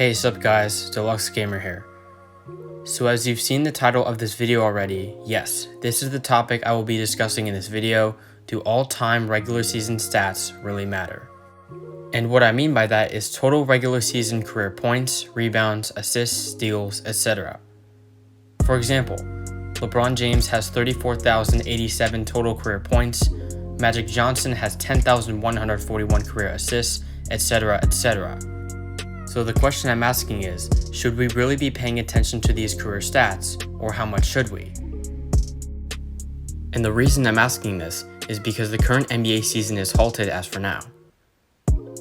Hey, sup guys, Deluxe Gamer here. So as you've seen the title of this video already, yes, this is the topic I will be discussing in this video. Do all-time regular season stats really matter? And what I mean by that is total regular season career points, rebounds, assists, steals, etc. For example, LeBron James has 34,087 total career points, Magic Johnson has 10,141 career assists, etc., etc. So the question I'm asking is, should we really be paying attention to these career stats, or how much should we? And the reason I'm asking this is because the current NBA season is halted as for now.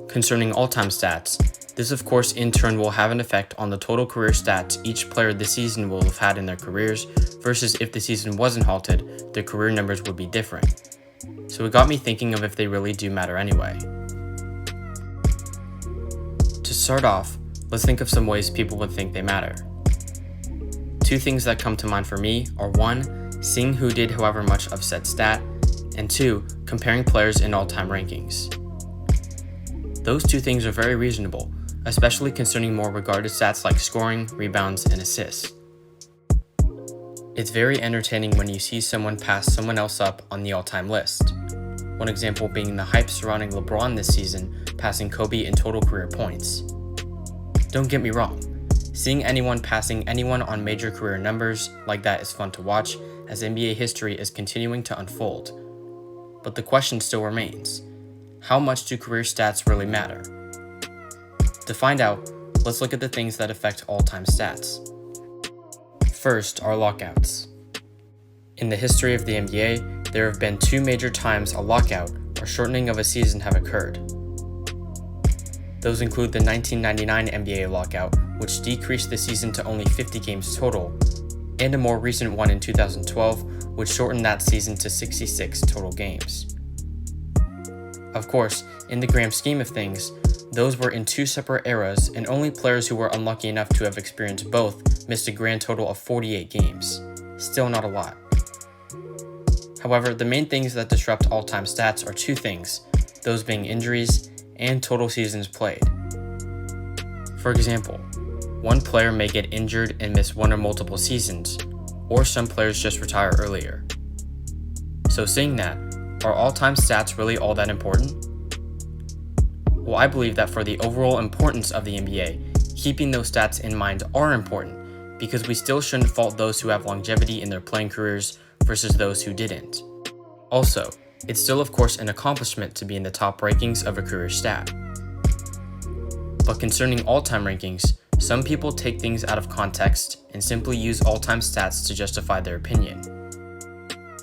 Concerning all-time stats, this of course in turn will have an effect on the total career stats each player this season will have had in their careers, versus if the season wasn't halted, their career numbers would be different. So it got me thinking of if they really do matter anyway. To start off, let's think of some ways people would think they matter. Two things that come to mind for me are 1, seeing who did however much of said stat, and 2, comparing players in all-time rankings. Those two things are very reasonable, especially concerning more regarded stats like scoring, rebounds, and assists. It's very entertaining when you see someone pass someone else up on the all-time list. One example being the hype surrounding LeBron this season, passing Kobe in total career points. Don't get me wrong, seeing anyone passing anyone on major career numbers like that is fun to watch as NBA history is continuing to unfold. But the question still remains, how much do career stats really matter? To find out, let's look at the things that affect all-time stats. First are lockouts. In the history of the NBA, there have been 2 major times a lockout or shortening of a season have occurred. Those include the 1999 NBA lockout, which decreased the season to only 50 games total, and a more recent one in 2012, which shortened that season to 66 total games. Of course, in the grand scheme of things, those were in 2 separate eras, and only players who were unlucky enough to have experienced both missed a grand total of 48 games. Still not a lot. However, the main things that disrupt all-time stats are 2 things, those being injuries and total seasons played. For example, one player may get injured and miss 1 or multiple seasons, or some players just retire earlier. So seeing that, are all-time stats really all that important? Well, I believe that for the overall importance of the NBA, keeping those stats in mind are important, because we still shouldn't fault those who have longevity in their playing careers versus those who didn't. Also, it's still of course an accomplishment to be in the top rankings of a career stat. But concerning all-time rankings, some people take things out of context and simply use all-time stats to justify their opinion.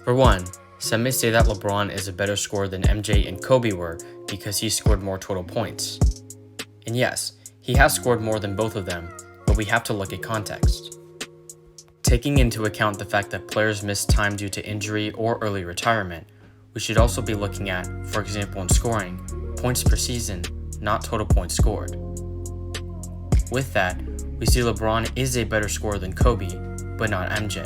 For one, some may say that LeBron is a better scorer than MJ and Kobe were because he scored more total points. And yes, he has scored more than both of them, but we have to look at context. Taking into account the fact that players miss time due to injury or early retirement, we should also be looking at, for example in scoring, points per season, not total points scored. With that, we see LeBron is a better scorer than Kobe, but not MJ.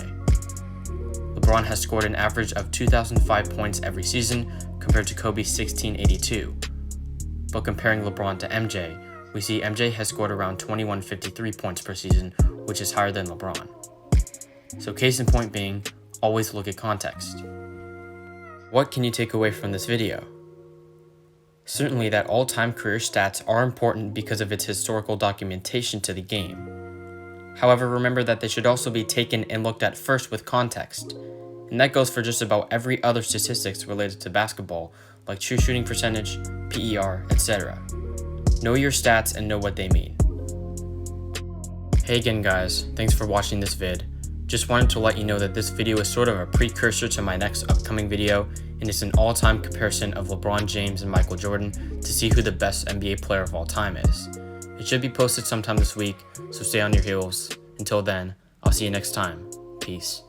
LeBron has scored an average of 2,005 points every season compared to Kobe's 1,682. But comparing LeBron to MJ, we see MJ has scored around 2,153 points per season, which is higher than LeBron. So case in point being, always look at context. What can you take away from this video? Certainly that all-time career stats are important because of its historical documentation to the game. However, remember that they should also be taken and looked at first with context. And that goes for just about every other statistics related to basketball, like true shooting percentage, PER, etc. Know your stats and know what they mean. Hey again guys, thanks for watching this vid. Just wanted to let you know that this video is sort of a precursor to my next upcoming video, and it's an all-time comparison of LeBron James and Michael Jordan to see who the best NBA player of all time is. It should be posted sometime this week, so stay on your heels. Until then, I'll see you next time. Peace.